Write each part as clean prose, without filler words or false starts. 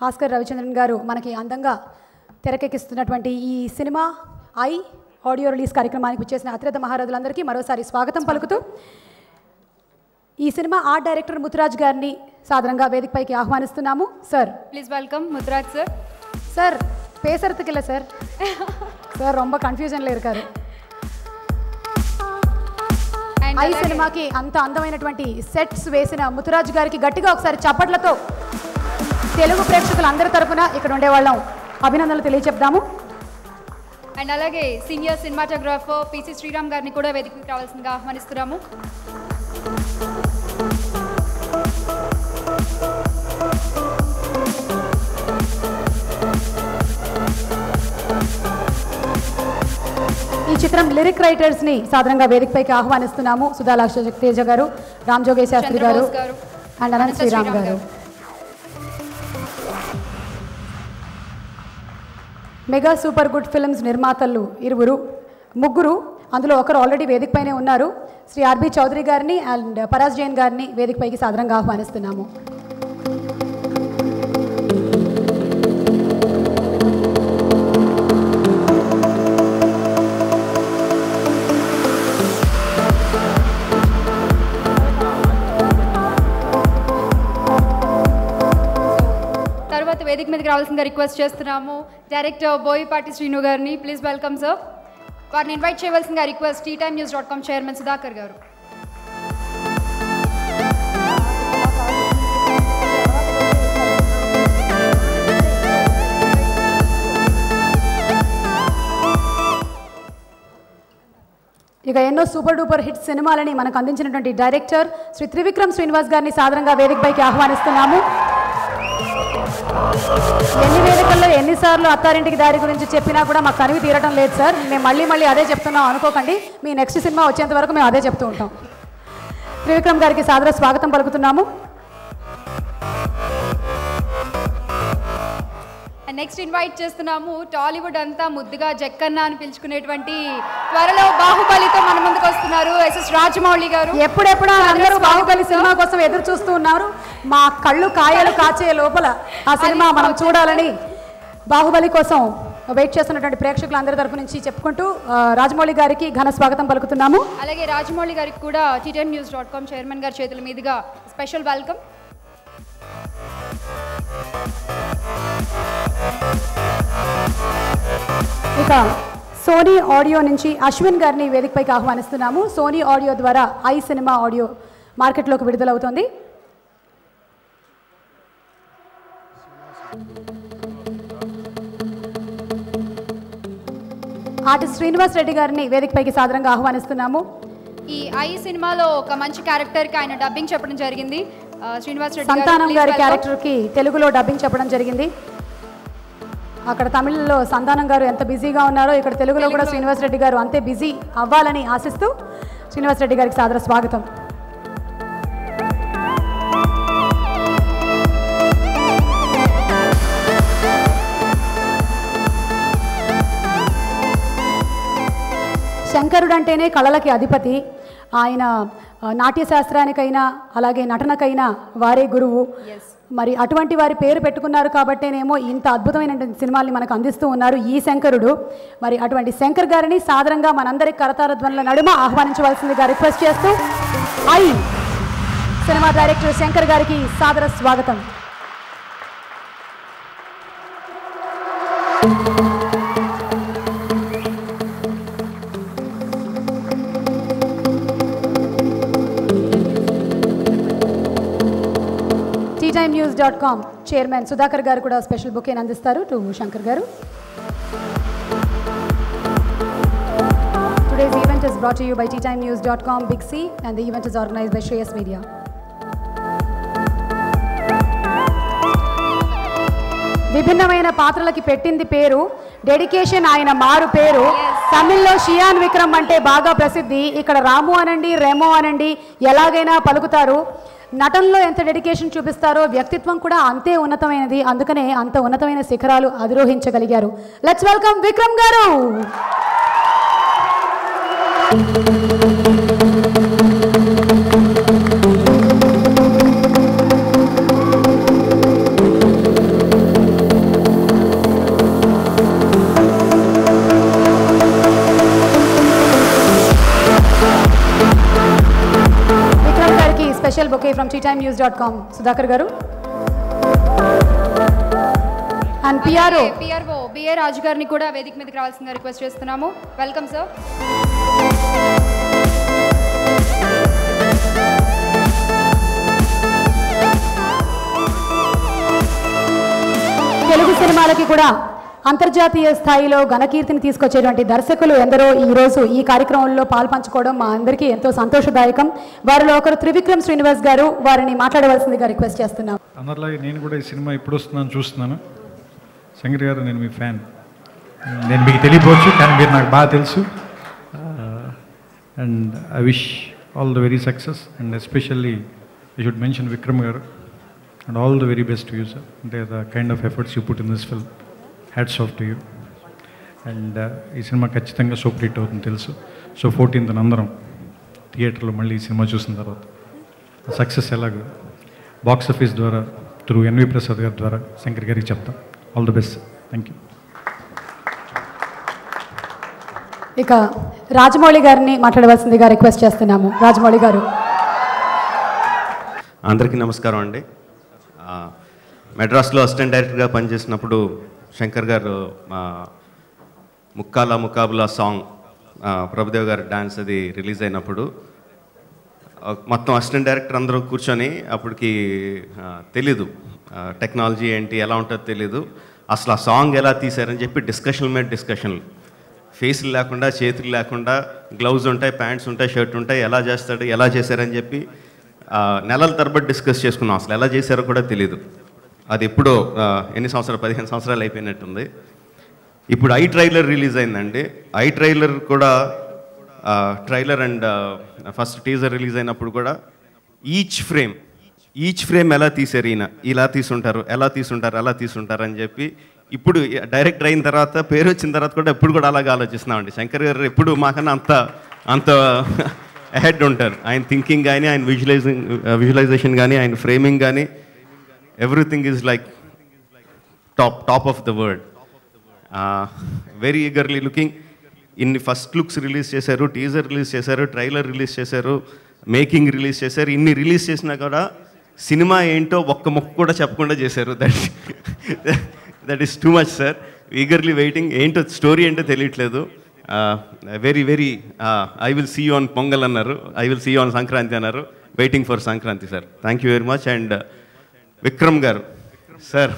Oscar Ravichandran గారు మనకి అందంగా తెరకెక్కిస్తున్నటువంటి ఈ సినిమా ఐ ఆడియో రిలీజ్ కార్యక్రమానికి వచ్చేసిన అతిరథ మహారథులందరికీ మరోసారి స్వాగతం పలుకుతూ ఈ సినిమా ఆర్ట్ డైరెక్టర్ ముతురాజ్ గారిని సాదరంగా వేదికపైకి ఆహ్వానిస్తున్నాము. Sir please welcome Muthuraj sir. Sir பேசுறதுக்கு இல்லை சார். సార్ ரொம்ப కన్ఫ్యూజన్లో இருக்காரு. ఐ సినిమాకి అంత అందమైనటువంటి సెట్స్ వేసిన ముతురాజ్ గారికి గట్టిగా ఒకసారి చప్పట్లతో తెలుగు ప్రేక్షకులందరి తరపున ఇక్కడ ఉండేవాళ్ళం అభినందనలు తెలియచెప్దాము. అండ్ అలాగే సీనియర్ సినిమాటోగ్రాఫర్ పిసి శ్రీరామ్ గారిని కూడా వేదికకి రావాల్సిందిగా ఆహ్వానిస్తున్నాము. ఈ చిత్రం లిరిక్ రైటర్స్ని సాధారణంగా వేదికపైకి ఆహ్వానిస్తున్నాము. సుధాలాక్ష తేజ గారు, రామ్ జోగేశ్ శాస్త్రి గారు అండ్ అనంత శ్రీరామ్ గారు. మెగా సూపర్ గుడ్ ఫిల్మ్స్ నిర్మాతలు ముగ్గురు, అందులో ఒకరు ఆల్రెడీ వేదికపైనే ఉన్నారు. శ్రీ ఆర్బి చౌదరి గారిని అండ్ పరాజ్ జైన్ గారిని వేదికపైకి సాధారణంగా ఆహ్వానిస్తున్నాము. తర్వాత వేదిక మీదకి రావాల్సిందిగా రిక్వెస్ట్ చేస్తున్నాము డైరెక్టర్ బోయపాటి శ్రీను గారిని. Please welcome sir. వారిని ఇన్వైట్ చేయవలసిందిగా రిక్వెస్ట్ TimeNews.com చైర్మన్ సుధాకర్ గారు. ఇక ఎన్నో సూపర్ డూపర్ హిట్ సినిమాలని మనకు అందించినటువంటి డైరెక్టర్ శ్రీ త్రివిక్రమ్ శ్రీనివాస్ గారిని సాధారణంగా వేదికపైకి ఆహ్వానిస్తున్నాము. ఎన్ని వేదికల్లో ఎన్నిసార్లు అత్తారింటికి దారి గురించి చెప్పినా కూడా మాకు కనివి తీరటం లేదు సార్. మేము మళ్ళీ అదే చెప్తున్నాం అనుకోకండి. మీ నెక్స్ట్ సినిమా వచ్చేంత వరకు మేము అదే చెప్తూ ఉంటాం. త్రివిక్రమ్ గారికి సాదర స్వాగతం పలుకుతున్నాము. నెక్స్ట్ ఇన్వైట్ చేస్తున్నాము టాలీవుడ్ అంతా ముద్దుగా జక్కన్న అని పిలుచుకునేటువంటి త్వరలో బాహుబలితో మన ముందుకు వస్తున్నారు SS రాజమౌళి గారు. ఎప్పుడెప్పుడు అందరూ బాహుబలి సినిమా కోసం ఎదురు చూస్తూ ఉన్నారు. మా కళ్ళు కాయలు కాచే లోపల ఆ సినిమా మనం చూడాలని బాహుబలి కోసం వెయిట్ చేస్తున్నటువంటి ప్రేక్షకులందరి తరపు నుంచి చెప్పుకుంటూ రాజమౌళి గారికి ఘన స్వాగతం పలుకుతున్నాము. అలాగే రాజమౌళి గారికి కూడా TimeNews.com చైర్మన్ గారి చేతుల మీదుగా స్పెషల్ వెల్కమ్. ఇక సోనీ ఆడియో నుంచి అశ్విన్ గారిని వేదికపైకి ఆహ్వానిస్తున్నాము. సోనీ ఆడియో ద్వారా ఐ సినిమా ఆడియో మార్కెట్లోకి విడుదలవుతుంది. ఆర్టిస్ట్ శ్రీనివాస్ రెడ్డి గారిని వేదికపైకి సాదరంగా ఆహ్వానిస్తున్నాము. ఈ ఐ సినిమాలో ఒక మంచి క్యారెక్టర్కి ఆయన డబ్బింగ్ చెప్పడం జరిగింది. శ్రీనివాస్ రెడ్డి సంతానం గారి క్యారెక్టర్కి తెలుగులో డబ్బింగ్ చెప్పడం జరిగింది. అక్కడ తమిళ్లో సంతానం గారు ఎంత బిజీగా ఉన్నారో ఇక్కడ తెలుగులో కూడా శ్రీనివాస్ రెడ్డి గారు అంతే బిజీ అవ్వాలని ఆశిస్తూ శ్రీనివాస్ రెడ్డి గారికి సాదర స్వాగతం. శంకరుడు అంటేనే కళలకి అధిపతి. ఆయన నాట్య శాస్త్రానికైనా అలాగే నటనకైనా వారే గురువు. మరి అటువంటి వారి పేరు పెట్టుకున్నారు కాబట్టేనేమో ఇంత అద్భుతమైన సినిమాల్ని మనకు అందిస్తూ ఉన్నారు ఈ శంకరుడు. మరి అటువంటి శంకర్ గారిని సాదరంగా మనందరి కరతార ధ్వనుల నడుమ ఆహ్వానించవలసిందిగా రిక్వెస్ట్ చేస్తూ ఐ సినిమా డైరెక్టర్ శంకర్ గారికి సాదర స్వాగతం. TimeNews.com చైర్మన్ సుధాకర్ గారు కూడా స్పెషల్ బుకేని అందిస్తారు టు శంకర్ గారు. Today's event is brought to you by TimeNews.com Big C and the event is organized by Shreyas Media. విభిన్నమైన పాత్రలకి పెట్టింది పేరు, డెడికేషన్ ఆయన మారు పేరు. తమిళ్లో షియాన్ విక్రమ్ అంటే బాగా ప్రసిద్ధి. ఇక్కడ రాము అనండి రెమో అనండి ఎలాగైనా పలుకుతారు. నటనలో ఎంత డెడికేషన్ చూపిస్తారో వ్యక్తిత్వం కూడా అంతే ఉన్నతమైనది. అందుకనే అంత ఉన్నతమైన శిఖరాలు అధిరోహించగలిగారు. లెట్స్ వెల్కమ్ విక్రమ్ గారు. Special bouquet from teatimenews.com. Sudhakar గారు అండ్ పిఆర్ఓ బిఏ రాజు గారిని కూడా వేదిక మీదకి రావాల్సిందిగా రిక్వెస్ట్ చేస్తున్నాము. Welcome sir. తెలుగు సినిమాలకి కూడా అంతర్జాతీయ స్థాయిలో ఘనకీర్తిని తీసుకొచ్చేటువంటి దర్శకులు ఎందరో ఈరోజు ఈ కార్యక్రమంలో పాల్పంచుకోవడం మా అందరికీ ఎంతో సంతోషదాయకం. వారిలో ఒకరు త్రివిక్రమ్ శ్రీనివాస్ గారు, వారిని మాట్లాడవలసిందిగా రిక్వెస్ట్ చేస్తున్నాం. అందరిలాగే నేను కూడా ఈ సినిమా ఇప్పుడు వస్తున్నాను చూస్తున్నాను. శంకర్ గారు, నేను మీ ఫ్యాన్. నేను మీకు తెలియపోవచ్చు, కానీ మీరు నాకు బాగా తెలుసు. And I wish all the very success and especially I should mention Vikram గారు. And all the very best to you, sir. The kind of efforts you put in this film, hats off to you. And ఈ cinema ఖచ్చితంగా super hit అవుతుంది తెలుసు. So 14th అందరం థియేటర్లో మళ్ళీ ఈ cinema చూసిన తర్వాత సక్సెస్ ఎలాగో బాక్స్ ఆఫీస్ ద్వారా త్రూ ఎన్వి ప్రసాద్ గారి ద్వారా శంకర్ గారికి చెప్తాం. All the best. Thank you. ఇక రాజమౌళి గారిని మాట్లాడవలసిందిగా రిక్వెస్ట్ చేస్తున్నాము. రాజమౌళి గారు. అందరికీ నమస్కారం అండి. మెడ్రాస్లో అసిస్టెంట్ డైరెక్టర్గా పనిచేసినప్పుడు శంకర్ గారు ముక్కాలా ముకాబులా సాంగ్ ప్రభుదేవ్ గారి డ్యాన్స్ అది రిలీజ్ అయినప్పుడు మొత్తం అసిస్టెంట్ డైరెక్టర్ అందరూ కూర్చొని, అప్పటికి తెలీదు టెక్నాలజీ ఏంటి ఎలా ఉంటుందో తెలీదు, అసలు ఆ సాంగ్ ఎలా తీశారని చెప్పి డిస్కషన్ల మీద డిస్కషన్లు, ఫేసులు లేకుండా చేతులు లేకుండా గ్లౌజ్ ఉంటాయి, ప్యాంట్స్ ఉంటాయి, షర్ట్ ఉంటాయి, ఎలా చేస్తాడు ఎలా చేశారని చెప్పి నెలల తరబడి డిస్కస్ చేసుకున్నాం. అసలు ఎలా చేశారో కూడా తెలీదు. అది ఎప్పుడో ఎన్ని సంవత్సరాలు 15 సంవత్సరాలు అయిపోయినట్టుంది. ఇప్పుడు ఐ ట్రైలర్ రిలీజ్ అయిందండి. ఐ ట్రైలర్ కూడా trailer and first teaser release అయినప్పుడు కూడా ఈచ్ ఫ్రేమ్ ఎలా తీశారు, ఈయన ఇలా తీసుంటారు, ఎలా తీసుంటారు అని చెప్పి ఇప్పుడు డైరెక్టర్ అయిన తర్వాత, పేరు వచ్చిన తర్వాత కూడా ఎప్పుడు కూడా అలాగే ఆలోచిస్తున్నామండి. శంకర్ గారు ఎప్పుడు మాకన్నా అంత అహెడ్ ఉంటారు. ఆయన థింకింగ్ కానీ, ఆయన విజువలైజేషన్ కానీ, ఆయన ఫ్రేమింగ్ కానీ, everything is like top of the world. Very eagerly looking. ఇన్ని ఫస్ట్ లుక్స్ రిలీజ్ చేశారు, టీజర్ రిలీజ్ చేశారు, ట్రైలర్ రిలీజ్ చేశారు, మేకింగ్ రిలీజ్ చేశారు. ఇన్ని రిలీజ్ చేసినా కూడా సినిమా ఏంటో ఒక్క మొక్క కూడా చెప్పకుండా చేశారు. That is too much sir. Eagerly waiting. ఏంటో స్టోరీ ఏంటో తెలియట్లేదు. Very I will see you on Pongal అన్నారు, I will see you on Sankranti అన్నారు. Waiting for Sankranti sir. Thank you very much. And Vikram garu sir,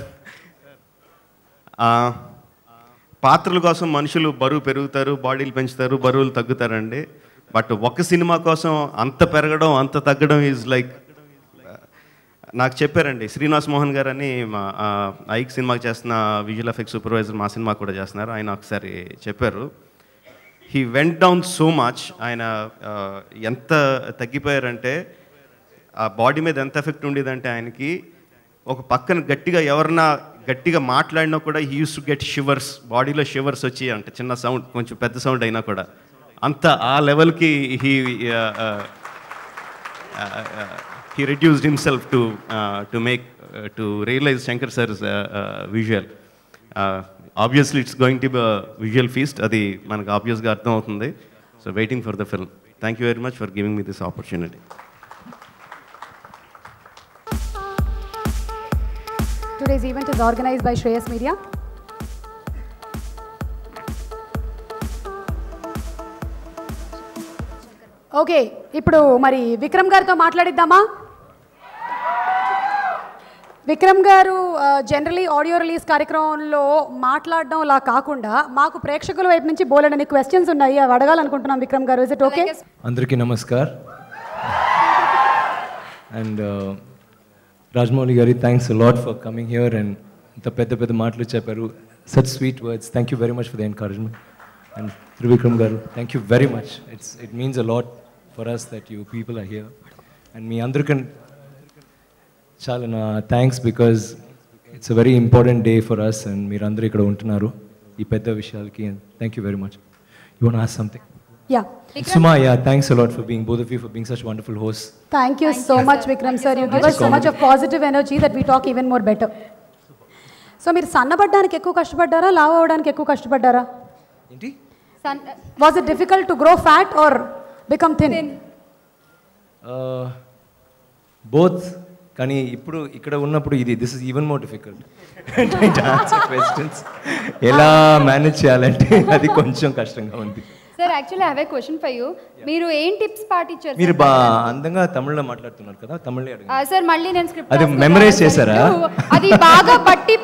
పాత్రల కోసం మనుషులు బరువు పెరుగుతారు, బాడీలు పెంచుతారు, బరువులు తగ్గుతారండి. బట్ ఒక సినిమా కోసం అంత పెరగడం అంత తగ్గడం ఈజ్ లైక్, నాకు చెప్పారండి శ్రీనివాస్ మోహన్ గారు అని మా ఐక్ సినిమాకి చేస్తున్న విజువల్ ఎఫెక్ట్స్ సూపర్వైజర్, మా సినిమా కూడా చేస్తున్నారు. ఆయన ఒకసారి చెప్పారు, he went down so much. ఆయన ఎంత తగ్గిపోయారంటే, ఆ బాడీ మీద ఎంత ఎఫెక్ట్ ఉండేదంటే ఆయనకి, ఒక పక్కన ఎవరన్నా గట్టిగా మాట్లాడినా కూడా he use to get shivers, బాడీలో షివర్స్ వచ్చి, అంటే చిన్న సౌండ్, కొంచెం పెద్ద సౌండ్ అయినా కూడా అంత ఆ లెవెల్కి he reduced himself to realize Shankar sir's visual. Obviously it's going to be a visual feast, adi manaku obvious ga artham avutundi. So waiting for the film. Thank you very much for giving me this opportunity. Today's event is organized by Shreyas Media. Okay, ఇప్పుడు మరి విక్రమ్ గారితో మాట్లాడిద్దామా? విక్రమ్ గారు generally audio release కార్యక్రమంలో మాట్లాడడంలా కాకుండా మాకు ప్రేక్షకుల వైపు నుంచి బోలెడని క్వశ్చన్స్ ఉన్నాయి, అవి అడగాలనుకుంటున్నాం Vikram garu. Is it okay? అందరికీ నమస్కార్. అండ్ రాజమౌళి గారి thanks a lot for coming here and ఇంత పెద్ద మాటలు చెప్పారు. Such sweet words. Thank you very much for the encouragement. And Trivikram garu, thank you very much. It means a lot for us that you people are here, and me andrukan chalana thanks, because it's a very important day for us and meer andaru ikkada untunnaru ee pedda vishayalki, and thank you very much. You want to ask something? Yeah, Suma, yeah, thanks a lot for being, both of you, for being such wonderful hosts. Thank you so much Vikram sir. You give us so much of positive energy that we talk even more better. So meer sannabaddaniki ekku kashtapaddara, lav avvadaniki ekku kashtapaddara? Enti? Was it difficult to grow fat or become thin? Both. కానీ ఇప్పుడు ఇక్కడ ఉన్నప్పుడు this is even more difficult questions ఎలా manage చేయాలంటే అది కొంచెం కష్టంగా ఉంది. Sir actually I have a question for you. మీరు ఏం టిప్స్ పాటించారు? మీరు అందంగా తమిళ్లో మాట్లాడుతున్నారు కదా, తమిళే అడగండి. సార్ మళ్ళీ నేను స్క్రిప్ట్ అది మెమరైజ్ చేశారా? అది బాగా బట్టి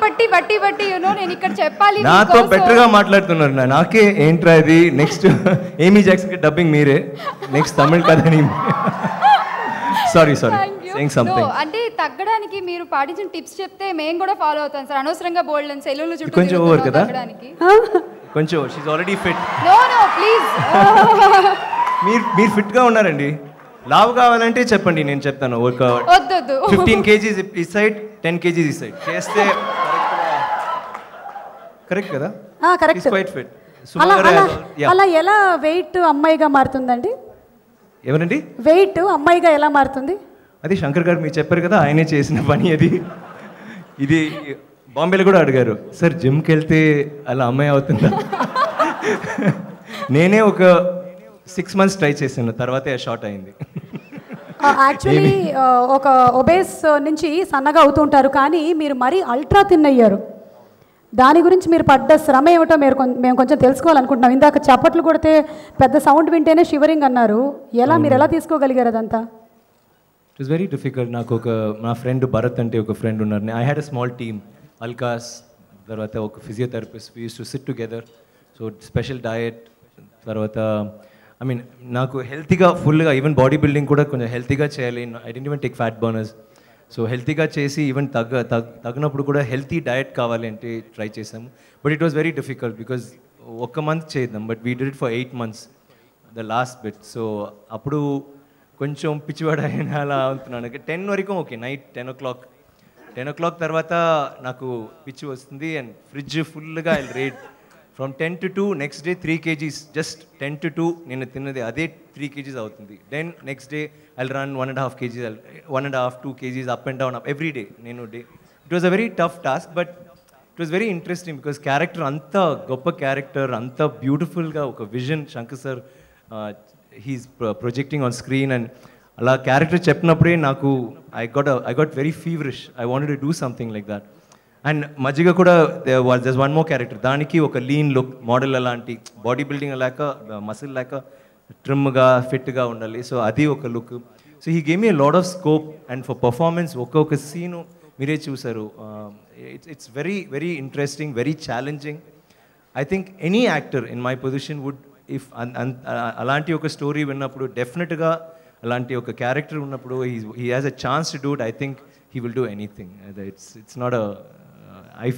నేను ఇక్కడ చెప్పాలి. నాతో బెటర్ గా మాట్లాడుతున్నారు. నాకే ఏంట్రా ఇది, నెక్స్ట్ ఏమీ జాక్సన్ కి డబ్బింగ్ మీరే, నెక్స్ట్ తమిళ్ కథని. Sorry saying something. అంటే తగ్గడానికి మీరు పాటించిన టిప్స్ చెప్తే మేము కూడా ఫాలో అవుతాం సార్. అనవసరంగా బోల్డ్ అండ్ సెలవులు చుట్టూ కొంచెం ఓవర్ కదా, తగ్గడానికి కొంచెం. She already fit. No please. మీరు ఫిట్ గా ఉన్నారండి. లావు కావాలంటే చెప్పండి, నేను చెప్తాను. ఒక 15 kgs ఈ సైడ్, 10 kgs ఈ సైడ్ చేస్తే కరెక్ట్ కదా? కరెక్ట్. Quite fit. అలా ఎలా వెయిట్ అమ్మాయిగా మారుతుందండి? ఎవరండి వెయిట్ అమ్మాయిగా ఎలా మారుతుంది? అది శంకర్ గారు మీరు చెప్పారు కదా, ఆయనే చేసిన పని అది. ఇది బాంబేలో కూడా అడిగారు, సార్ జిమ్కి వెళ్తే అలా అమ్మాయి అవుతుందా? నేనే ఒక 6 months ట్రై చేశాను, తర్వాతే షార్ట్ అయింది. యాక్చువల్లీ ఒక ఒబేస్ నుంచి సన్నగా అవుతుంటారు, కానీ మీరు మరీ అల్ట్రా థిన్ అయ్యారు. దాని గురించి మీరు పడ్డ శ్రమ ఏమిటో మేము కొంచెం తెలుసుకోవాలనుకుంటున్నాం. ఇందాక చప్పట్లు కొడితే పెద్ద సౌండ్ వింటేనే షివరింగ్ అన్నారు. మీరు ఎలా తీసుకోగలిగారు అదంతా? It was very difficult. నాకు నా ఫ్రెండ్ భరత్ అంటే ఒక ఫ్రెండ్ ఉన్నారు. I had a small team, Alukkas, తర్వాత ఒక physiotherapist. We use to SIT together. So special diet, తర్వాత నాకు హెల్తీగా ఫుల్గా, ఈవెన్ బాడీ బిల్డింగ్ కూడా కొంచెం హెల్తీగా చేయాలి. I didn't even take fat burners. So హెల్తీగా చేసి ఈవెన్ తగ్గినప్పుడు కూడా హెల్తీ డయట్ కావాలి అంటే ట్రై చేసాము. But it was very difficult because 1 month చేద్దాం, but we did it for 8 months, the last bit. So అప్పుడు కొంచెం పిచ్చివాడ అయినా అలా అవుతున్నాను. 10 వరకు ఓకే, నైట్ 10 o'clock. 10 o'clock తర్వాత నాకు పిచ్చి వస్తుంది అండ్ ఫ్రిడ్జ్ ఫుల్గా I ate from 10 to 2, next day 3 kgs, just 10 to 2 నేను తిన్నది అదే 3 kgs అవుతుంది. Then next day I run 1.5 kgs, 1.5-2 kgs up and down every day. It was a very tough task, but it was very interesting because character అంత గొప్ప character, అంత బ్యూటిఫుల్గా ఒక vision Shankar sir he's projecting on screen. And అలా character చెప్పినప్పుడే నాకు I got very feverish. I wanted to do something like that. And మజ్జిగ కూడా just 1 more character, దానికి ఒక లీన్ లుక్ మోడల్, అలాంటి బాడీ బిల్డింగ్ లేక మసిల్ లేక ట్రిమ్గా ఫిట్గా ఉండాలి. సో అది ఒక look. So he gave me lot of scope and for performance. ఒక్కొక్క సీను మీరే చూసారు. It's very very interesting, very challenging. I think any actor in my position would, if అలాంటి ఒక స్టోరీ విన్నప్పుడు, డెఫినెట్గా అలాంటి ఒక క్యారెక్టర్ ఉన్నప్పుడు he has a chance to do it. I think he will do anything. It's not a I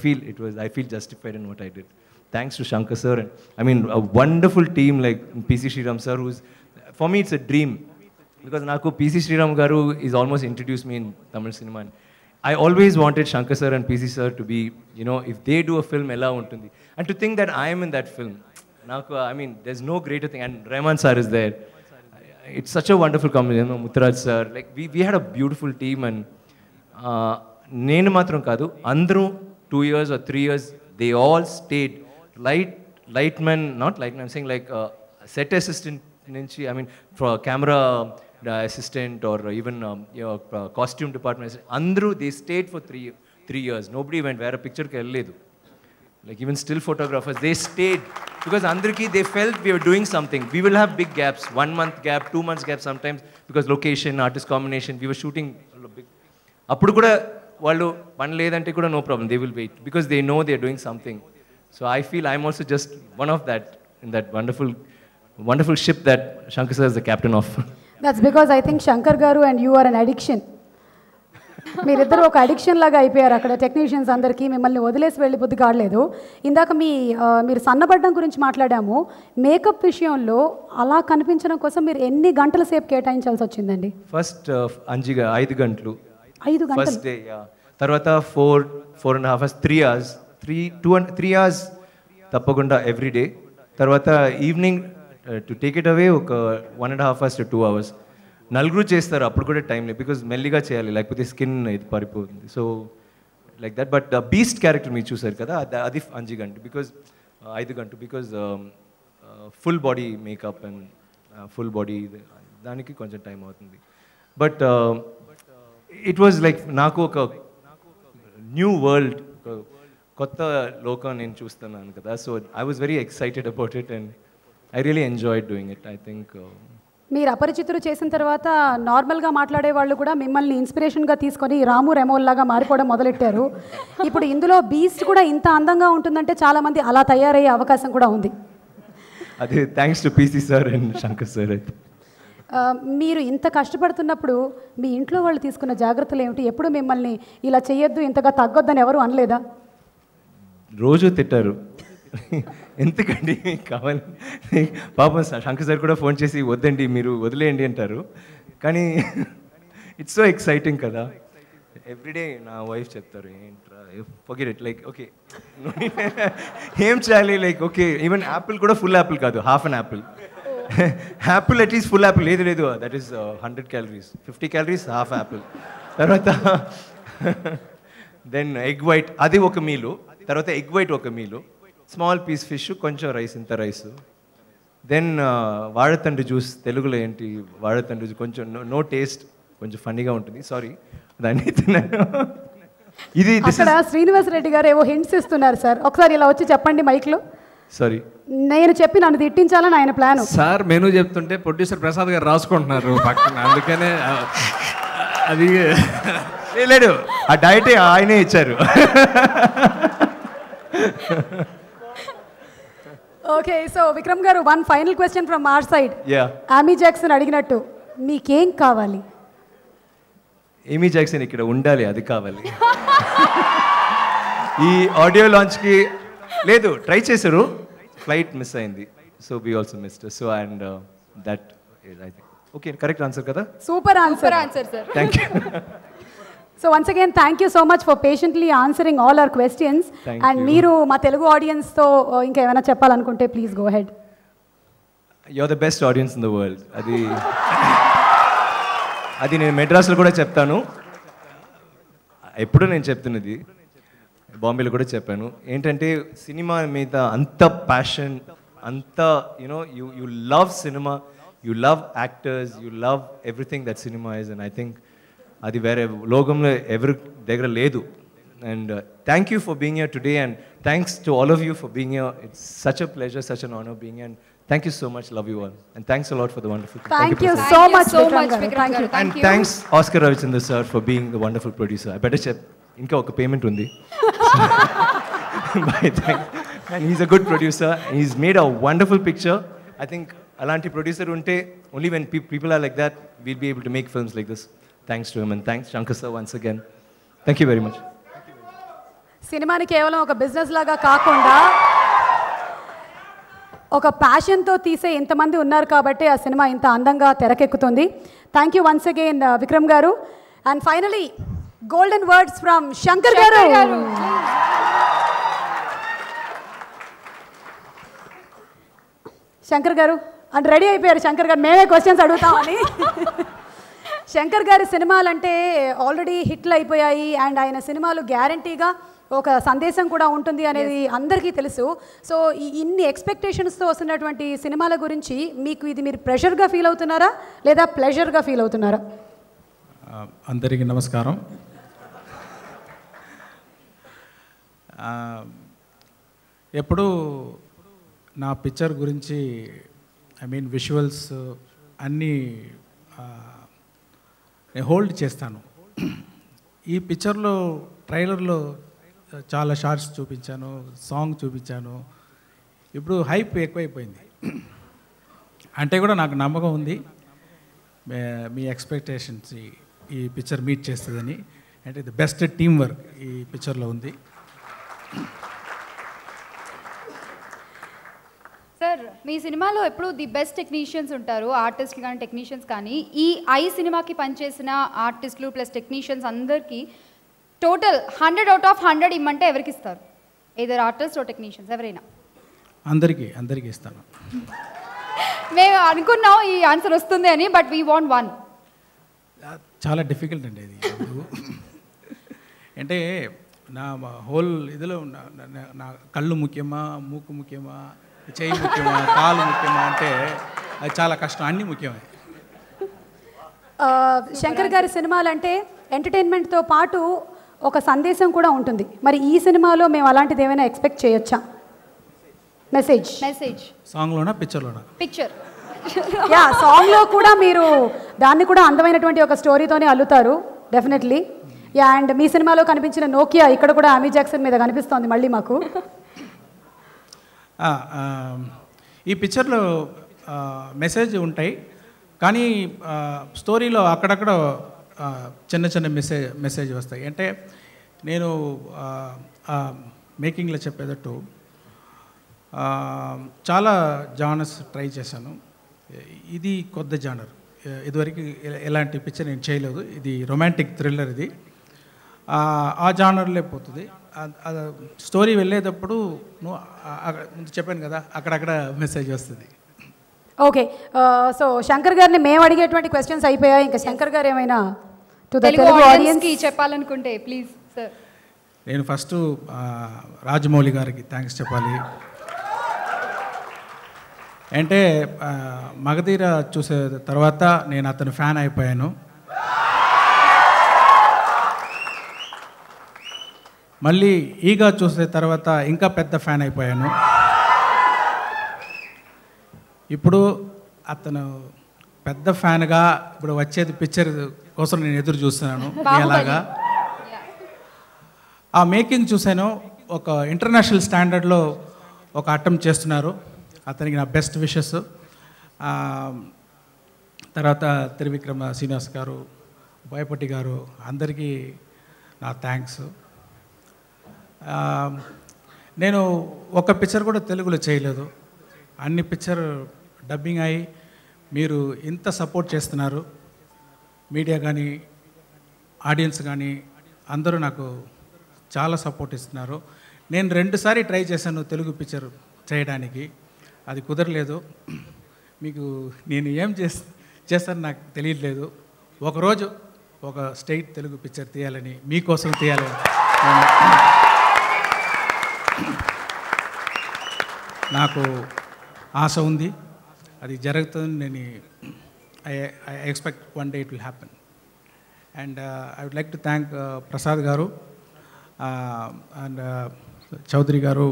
feel justified in what I did. Thanks to Shankar sir, and a wonderful team like PC Sriram sir, who's, for me it's a dream, because naku PC Sriram garu is almost introduced me in Tamil cinema. I always wanted Shankar sir and PC sir to be, if they do a film ella untundi, and to think that I am in that film, naku there's no greater thing. And Rahman sir is there. It's such a wonderful combination. Muthraj sir, like we had a beautiful team. And నేను మాత్రం కాదు, అందరూ 2 years or 3 years they all stayed. Lightman, not lightman, I'm saying like set assistant నుంచి, for camera assistant or even costume department, అందరూ they stayed for 3 years. Nobody went వేరే పిక్చర్కి వెళ్ళలేదు. Like even still photographers, they stayed because andarki they felt we were doing something. We will have big gaps, 1 month gap, 2 months gap sometimes, because location, artist combination, we were shooting big. అప్పుడు కూడా వాళ్ళు పని లేదంటే కూడా no problem, they will wait because they know they are doing something. So I feel I'm also just one of that in that wonderful ship that Shankar sir is the captain of. That's because I think Shankar garu and you are an addiction. మీరిద్దరు ఒక addiction లాగా అయిపోయారు అక్కడ technicians అందరికీ. మిమ్మల్ని వదిలేసి వెళ్ళిపోద్ది కావట్లేదు. ఇందాక మీరు సన్నబడ్డం గురించి మాట్లాడాము. మేకప్ విషయంలో అలా కనిపించడం కోసం మీరు ఎన్ని గంటల సేపు కేటాయించాల్సి వచ్చిందండి? ఫస్ట్ 5 గంటలు. 5 గంటలు ఫస్ట్ డే. తర్వాత 4.5 hours, 3 hours, 3 hours తప్పకుండా ఎవ్రీ డే. తర్వాత evening to take it away ఒక 1.5 hours to 2 hours. నలుగురు చేస్తారు, అప్పుడు కూడా టైం లేదు బికాజ్ మెల్లిగా చేయాలి, లేకపోతే స్కిన్ ఇది పడిపోతుంది. So like that. But beast character మీరు చూసారు కదా, అది 5 గంటలు because full body makeup and full body దానికి కొంచెం టైం అవుతుంది. బట్ ఇట్ వాజ్ లైక్ నాకు ఒక న్యూ వరల్డ్, కొత్త లోకం నేను చూస్తున్నాను కదా. So I was very excited about it and I really enjoyed doing it. I think మీరు అపరిచితులు చేసిన తర్వాత నార్మల్గా మాట్లాడే వాళ్ళు కూడా మిమ్మల్ని ఇన్స్పిరేషన్గా తీసుకొని రాము రెమోల్ లాగా మారిపోవడం మొదలెట్టారు. ఇప్పుడు ఇందులో బీస్ట్ కూడా ఇంత అందంగా ఉంటుందంటే చాలామంది అలా తయారయ్యే అవకాశం కూడా ఉంది. అది thanks to PC sir and Shankar sir. అయితే మీరు ఇంత కష్టపడుతున్నప్పుడు మీ ఇంట్లో వాళ్ళు తీసుకున్న జాగ్రత్తలు ఏమిటి? ఎప్పుడు మిమ్మల్ని ఇలా చేయొద్దు, ఇంతగా తగ్గొద్దని ఎవరు అనలేదా? రోజు తిట్టారు, ఎందుకండి కావాలి. పాపం శంకర్ సార్ కూడా ఫోన్ చేసి వద్దండి మీరు వదిలేయండి అంటారు. కానీ ఇట్స్ సో ఎక్సైటింగ్ కదా. ఎవ్రీడే నా వైఫ్ చెప్తారు ఏంట్రా ఫర్గెట్ ఇట్, లైక్ ఓకే ఏం చేయాలి, లైక్ ఓకే ఈవెన్ యాపిల్ కూడా ఫుల్ యాపిల్ కాదు, half an apple. Apple at least full Apple లేదు లేదు, that is 100 calories, 50 calories half Apple. తర్వాత దెన్ ఎగ్ వైట్ అది ఒక మీలు, తర్వాత ఎగ్ వైట్ ఒక మీలు, స్మాల్ పీస్ ఫిష్, కొంచెం రైస్, ఇంత రైస్. దెన్ వాழைతండు జ్యూస్, తెలుగులో ఏంటి వాழைతండు జ్యూస్, కొంచెం నో టేస్ట్, కొంచెం ఫన్నీగా ఉంటుంది, సారీ దాన్ని తిన్నాను. ఇది అక్కడ శ్రీనివాస్ రెడ్డి గారు ఏవో హింట్స్ ఇస్తున్నారు సార్, ఒకసారి ఇలా వచ్చి చెప్పండి మైక్లో. సారీ నేను చెప్పి నన్ను తిట్టించాలని ఆయన ప్లాన్. సార్ మెనూ చెప్తుంటే ప్రొడ్యూసర్ ప్రసాద్ గారు రాసుకుంటున్నారు పక్కన, అందుకనే అది లేడు, ఆ డైట్ ఆయనే ఇచ్చారు. Okay, so Vikram garu, one final question from our side. Amy Jackson అడిగినట్టు మీకేం కావాలి? ఏమీ జాక్సన్ ఇక్కడ ఉండాలి, అది కావాలి. ఈ ఆడియో లాంచ్కి లేదు ట్రై చేశారు, ఫ్లైట్ మిస్ అయింది, so we also missed. So and that I think okay, correct answer కదా? Super answer sir. Thank you. So once again thank you so much for patiently answering all our questions. And మీరు మా తెలుగు ఆడియన్స్తో ఇంకా ఏమైనా చెప్పాలనుకుంటే please go ahead. You are the best audience in the world. అది నేను మెడ్రాస్లో కూడా చెప్తాను, ఎప్పుడు నేను చెప్తున్నది, బాంబేలో కూడా చెప్పాను. ఏంటంటే సినిమా మీద అంత ప్యాషన్, అంత you know you love cinema, you love actors, you love everything that cinema is. And I think అది వేరే లోకంలో ఎవరి దగ్గర లేదు. And thank you for being here today and thanks to all of you for being here. It's such a pleasure, such an honour being. And thank you so much, love you all, and thanks a lot for the wonderful. Thank you so much Vikram garu. And thanks Oscar Ravichandra sir for being the wonderful producer. I better check inka oka payment undi. Bye, thanks. And he's a good producer, he's made a wonderful picture. I think alanti producer unte only when people are like that we'll be able to make films like this. Thanks to him and thanks Shankar sir once again. Thank you very much. సినిమాని కేవలం ఒక business లాగా కాకుండా ఒక ప్యాషన్తో తీసే ఇంతమంది ఉన్నారు కాబట్టి ఆ సినిమా ఇంత అందంగా తెరకెక్కుతుంది. Thank you once again Vikram garu. And finally golden words from Shankar garu. Shankar గారు అంటే రెడీ అయిపోయారు శంకర్ గారు, మేమే క్వశ్చన్స్ అడుగుతామని. శంకర్ గారి సినిమాలంటే ఆల్రెడీ హిట్లు అయిపోయాయి అండ్ ఆయన సినిమాలు గ్యారంటీగా ఒక సందేశం కూడా ఉంటుంది అనేది అందరికీ తెలుసు. సో ఇన్ని ఎక్స్పెక్టేషన్స్తో వస్తున్నటువంటి సినిమాల గురించి మీకు ఇది మీరు ప్రెషర్గా ఫీల్ అవుతున్నారా లేదా ప్లెజర్గా ఫీల్ అవుతున్నారా? అందరికీ నమస్కారం. ఎప్పుడు నా పిక్చర్ గురించి విజువల్స్ అన్నీ నేను హోల్డ్ చేస్తాను. ఈ పిక్చర్లో ట్రైలర్లో చాలా షార్ట్స్ చూపించాను, సాంగ్ చూపించాను. ఇప్పుడు హైప్ ఎక్కువైపోయింది అంటే కూడా నాకు నమ్మకం ఉంది మీ ఎక్స్పెక్టేషన్స్ ఈ పిక్చర్ మీట్ చేస్తుందని. అంటే ది బెస్ట్ టీమ్ వర్క్ ఈ పిక్చర్లో ఉంది. సార్ మీ సినిమాలో ఎప్పుడు ది బెస్ట్ టెక్నీషియన్స్ ఉంటారు, ఆర్టిస్టులు కానీ టెక్నీషియన్స్ కానీ. ఈ ఐ సినిమాకి పనిచేసిన ఆర్టిస్టులు ప్లస్ టెక్నీషియన్స్ అందరికీ టోటల్ 100 out of 100 ఇమ్మంటే ఎవరికి ఇస్తారు? ఏదర్ ఆర్టిస్ట్ ఓ టెక్నీషియన్స్ ఎవరైనా? అందరికీ ఇస్తాను. మేము అనుకున్నాం ఈ ఆన్సర్ వస్తుంది అని, బట్ వీ వాంట్ 1. చాలా డిఫికల్ట్ అండి ఇది. అంటే నా హోల్ ఇదిలో నా కళ్ళు ముఖ్యమా, మూకు ముఖ్యమా, చెయ్యి ముఖ్యమా, కాలు ముఖ్యమా అంటే అది చాలా కష్టం. అన్నీ ముఖ్యమే. శంకర్ గారి సినిమాలు అంటే ఎంటర్టైన్మెంట్తో పాటు ఒక సందేశం కూడా ఉంటుంది. మరి ఈ సినిమాలో మేము అలాంటిది ఏమైనా ఎక్స్పెక్ట్ చేయొచ్చా? మెసేజ్ సాంగ్లోనా పిక్చర్లోనా? పిక్చర్. యా, సాంగ్లో కూడా మీరు దాన్ని కూడా అందమైనటువంటి ఒక స్టోరీతోనే అల్లుతారు డెఫినెట్లీ. యా, అండ్ మీ సినిమాలో కనిపించిన నోకియా ఇక్కడ కూడా అమీ జాక్సన్ మీద కనిపిస్తోంది మళ్ళీ మాకు. ఈ పిక్చర్లో మెసేజ్ ఉంటాయి, కానీ స్టోరీలో అక్కడక్కడ చిన్న చిన్న మెసేజ్ వస్తాయి. అంటే నేను మేకింగ్లో చెప్పేటట్టు చాలా జానర్స్ ట్రై చేశాను. ఇది కొత్త జానర్, ఇదివరకు ఎలాంటి పిక్చర్ నేను చేయలేదు. ఇది రొమాంటిక్ థ్రిల్లర్. ఇది ఆ జానర్లే పోతుంది. స్టోరీ వెళ్ళేటప్పుడు ముందు చెప్పాను కదా, అక్కడక్కడ మెసేజ్ వస్తుంది. ఓకే, సో శంకర్ గారిని మేము అడిగేటువంటి క్వశ్చన్స్ అయిపోయాయి. ఇంకా శంకర్ గారు ఏమైనా తెలుగు ఆడియన్స్కి చెప్పాలనుకుంటే ప్లీజ్ సార్. నేను ఫస్ట్ రాజమౌళి గారికి థ్యాంక్స్ చెప్పాలి. అంటే మగధీర చూసే తర్వాత నేను అతని ఫ్యాన్ అయిపోయాను. మళ్ళీ ఈగా చూసే తర్వాత ఇంకా పెద్ద ఫ్యాన్ అయిపోయాను. ఇప్పుడు అతను పెద్ద ఫ్యాన్గా ఇప్పుడు వచ్చేది పిక్చర్ కోసం నేను ఎదురు చూస్తున్నాను. అలాగా ఆ మేకింగ్ చూశాను. ఒక ఇంటర్నేషనల్ స్టాండర్డ్లో ఒక అటెంప్ట్ చేస్తున్నారు. అతనికి నా బెస్ట్ విషెస్. తర్వాత త్రివిక్రమ శ్రీనివాస్ గారు, బోయపట్టి గారు, అందరికీ నా థ్యాంక్స్. నేను ఒక పిక్చర్ కూడా తెలుగులో చేయలేదు. అన్ని పిక్చర్ డబ్బింగ్ అయ్యి మీరు ఇంత సపోర్ట్ చేస్తున్నారు. మీడియా కానీ ఆడియన్స్ కానీ అందరూ నాకు చాలా సపోర్ట్ ఇస్తున్నారు. నేను 2 సార్లు ట్రై చేశాను తెలుగు పిక్చర్ చేయడానికి, అది కుదరలేదు. మీకు నేను ఏం చేస్తాను నాకు తెలియట్లేదు. ఒకరోజు ఒక స్టేట్ తెలుగు పిక్చర్ తీయాలని, మీకోసం తీయాలని నాకు ఆశ ఉంది. అది జరుగుతుంది. నేను I expect one day it will happen. And I would like to thank Prasad గారు అండ్ చౌదరి గారు,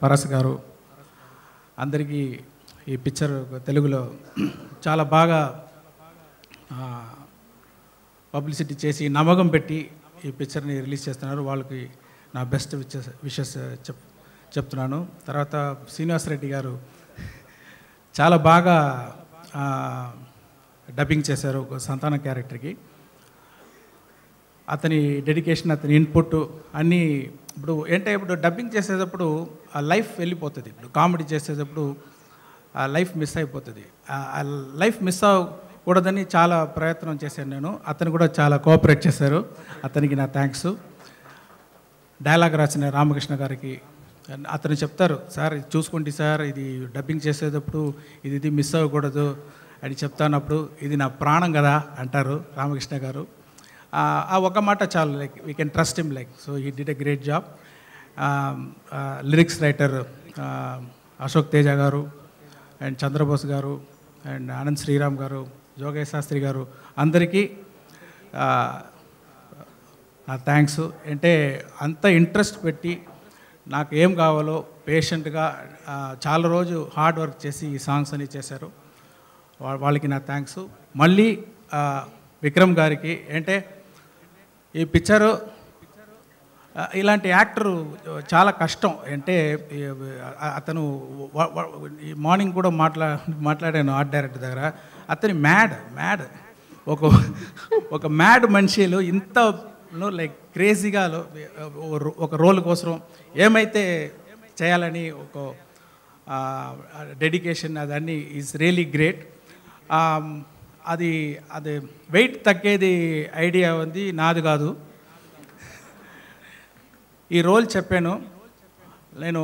పరస్ గారు, అందరికీ ఈ పిక్చర్ తెలుగులో చాలా బాగా పబ్లిసిటీ చేసి నమ్మకం పెట్టి ఈ పిక్చర్ని రిలీజ్ చేస్తున్నారు. వాళ్ళకి నా బెస్ట్ విషెస్ చెప్తున్నాను. తర్వాత శ్రీనివాస్ రెడ్డి గారు చాలా బాగా డబ్బింగ్ చేశారు ఒక సంతాన క్యారెక్టర్కి. అతని డెడికేషన్, అతని ఇన్పుట్ అన్నీ ఇప్పుడు ఇప్పుడు డబ్బింగ్ చేసేటప్పుడు ఆ లైఫ్ వెళ్ళిపోతుంది. ఇప్పుడు కామెడీ చేసేటప్పుడు ఆ లైఫ్ మిస్ అయిపోతుంది. ఆ లైఫ్ మిస్ అవ్వకూడదని చాలా ప్రయత్నం చేశాను నేను. అతను కూడా చాలా కోఆపరేట్ చేశారు. అతనికి నా థ్యాంక్స్. డైలాగ్ రాసిన రామకృష్ణ గారికి అతను చెప్తారు, సార్ ఇది చూసుకోండి సార్, ఇది డబ్బింగ్ చేసేటప్పుడు ఇది మిస్ అవ్వకూడదు అని చెప్తానప్పుడు ఇది నా ప్రాణం కదా అంటారు రామకృష్ణ గారు. ఆ ఒక మాట చాలు, like we can trust him, like so he did a great job. Lyrics writer Ashok Teja గారు అండ్ చంద్రబోస్ గారు అండ్ ఆనంద్ శ్రీరామ్ గారు, జోగయ్య శాస్త్రి గారు, అందరికీ నా థ్యాంక్స్. అంటే అంత ఇంట్రెస్ట్ పెట్టి నాకు ఏం కావాలో పేషెంట్గా చాలా రోజు హార్డ్ వర్క్ చేసి ఈ సాంగ్స్ అని చేశారు. వాళ్ళకి నా థ్యాంక్స్. మళ్ళీ విక్రమ్ గారికి, అంటే ఈ పిక్చరు ఇలాంటి యాక్టరు చాలా కష్టం. అంటే అతను మార్నింగ్ కూడా మాట్లాడాను ఆర్ట్ డైరెక్టర్ దగ్గర. అతని మ్యాడ్ ఒక మ్యాడ్ మనిషిలో ఇంత లైక్ క్రేజీగా ఒక రోల్ కోసం ఏమైతే చేయాలని ఒక డెడికేషన్, అదన్నీ ఈజ్ రియలీ గ్రేట్. అది వెయిట్ తగ్గేది ఐడియా ఉంది, నాది కాదు. ఈ రోల్ చెప్పాను నేను,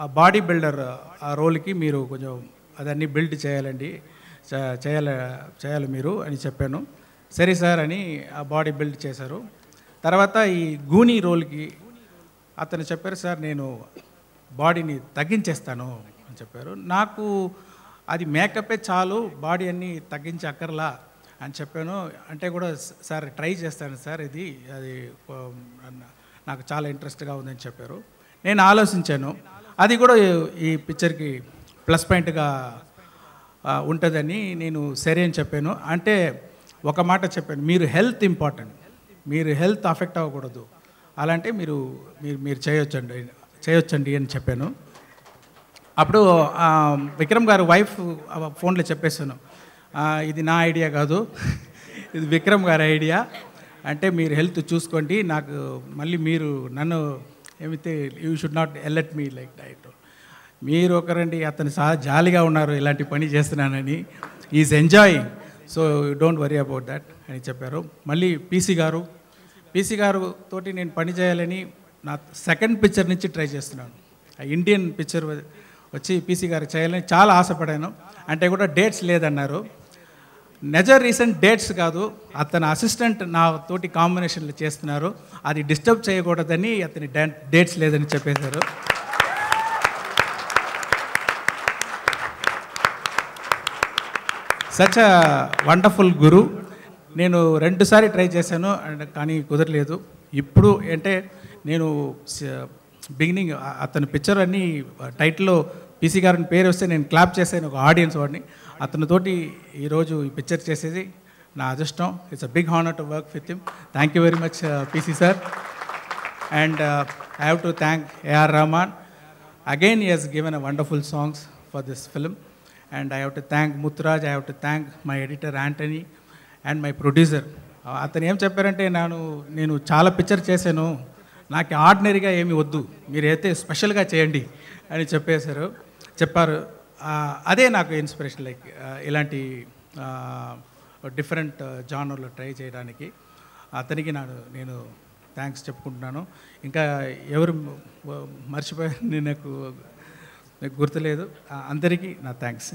ఆ బాడీ బిల్డర్ ఆ రోల్కి మీరు కొంచెం అదన్నీ బిల్డ్ చేయాలండి, చేయాలి మీరు అని చెప్పాను. సరే సార్ అని ఆ బాడీ బిల్డ్ చేశారు. తర్వాత ఈ గూనీ రోల్కి అతను చెప్పారు, సార్ నేను బాడీని తగ్గించేస్తాను అని చెప్పారు. నాకు అది మేకపే చాలు, బాడీ అన్నీ తగ్గించి అక్కర్లా అని చెప్పాను. అంటే కూడా సార్ ట్రై చేస్తాను సార్, ఇది అది నాకు చాలా ఇంట్రెస్ట్గా ఉందని చెప్పారు. నేను ఆలోచించాను, అది కూడా ఈ పిక్చర్కి ప్లస్ పాయింట్గా ఉంటుందని నేను సరే అని చెప్పాను. అంటే ఒక మాట చెప్పాను, మీరు హెల్త్ ఇంపార్టెంట్, మీరు హెల్త్ అఫెక్ట్ అవ్వకూడదు, అలాంటి మీరు చేయొచ్చండి అని చెప్పాను. అప్పుడు విక్రమ్ గారు వైఫ్ ఫోన్లో చెప్పేశాను, ఇది నా ఐడియా కాదు, ఇది విక్రమ్ గారి ఐడియా, అంటే మీరు హెల్త్ చూసుకోండి, నాకు మళ్ళీ మీరు నన్ను ఏమైతే you should not elite me like diet, మీరు ఒకరండి అతను జాలీగా ఉన్నారు ఇలాంటి పని చేస్తున్నానని, is enjoying, so don't worry about that అని చెప్పారు. మళ్ళీ పీసీ గారు తోటి నేను పని చేయాలని నా సెకండ్ పిక్చర్ నుంచి ట్రై చేస్తున్నాను. ఇండియన్ పిక్చర్ వచ్చి పీసీ గారు చేయాలని చాలా ఆశపడాను. అంటే కూడా డేట్స్ లేదన్నారు. రీసెంట్ డేట్స్ కాదు, అతని అసిస్టెంట్ నా తోటి కాంబినేషన్లు చేస్తున్నారు, అది డిస్టర్బ్ చేయకూడదని అతని డేట్స్ లేదని చెప్పేశారు. సచ్ అ వండర్ఫుల్ గురు. నేను 2 సార్లు ట్రై చేశాను కానీ కుదరలేదు. ఇప్పుడు అంటే నేను బిగినింగ్ అతని పిక్చర్ అన్ని టైటిల్లో పీసీ గారిని పేరు వస్తే నేను క్లాప్ చేశాను ఒక ఆడియన్స్ వాడిని. అతనితోటి ఈరోజు ఈ పిక్చర్ చేసేది నా అదృష్టం. It's a big honour to work with him. Thank you very much PC sir. And I have to thank A.R. Rahman. Again, he has given a wonderful songs for this film. And I have to thank Mutraj, I have to thank my editor Anthony and my producer. అతను ఏం చెప్పారంటే, నేను చాలా picture చేశాను, నాకు ఆర్డినరీగా ఏమి వద్దు, మీరైతే స్పెషల్గా చేయండి అని చెప్పారు. అదే నాకు ఇన్స్పిరేషన్, లైక్ ఇలాంటి డిఫరెంట్ జానర్లో ట్రై చేయడానికి అతనికి నేను థ్యాంక్స్ చెప్పుకుంటున్నాను. ఇంకా ఎవరు మర్చిపోయారు నాకు గుర్తులేదు. అందరికీ నా థ్యాంక్స్.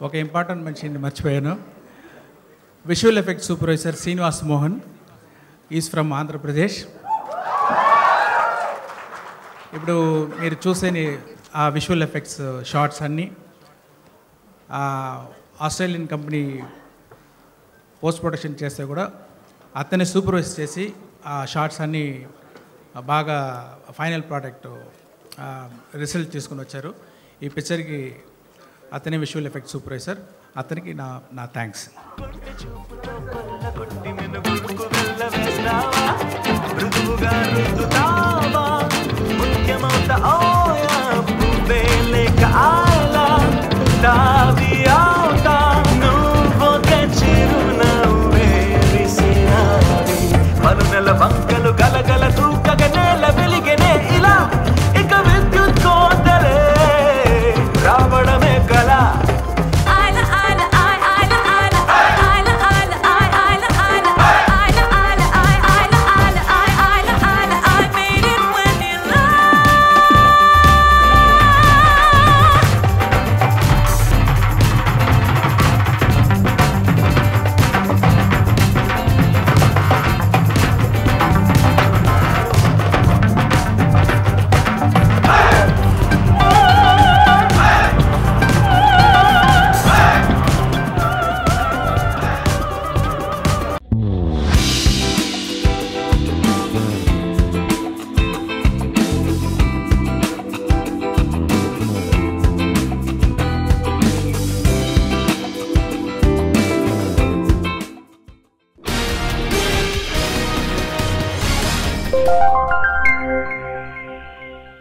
ఒక ఇంపార్టెంట్ మనిషిని మర్చిపోయాను. Visual effect supervisor Srinivas Mohan, is from Andhra Pradesh. ఇప్పుడు మీరు చూసే ఆ విజువల్ ఎఫెక్ట్స్ షార్ట్స్ అన్నీ ఆస్ట్రేలియన్ కంపెనీ పోస్ట్ ప్రొడక్షన్ చేస్తే కూడా అతనే సూపర్వైజ్ చేసి ఆ షార్ట్స్ అన్నీ బాగా ఫైనల్ ప్రోడక్ట్ రిజల్ట్ తీసుకుని వచ్చారు. ఈ పిక్చర్కి అతనే విజువల్ ఎఫెక్ట్ సూపర్వైజర్, అతనికి నా థ్యాంక్స్. వంకలు గలగల దూకగ నేల వెలిగనే ఇలా ఇక విద్యుత్ కోతలే రావడమే కళ.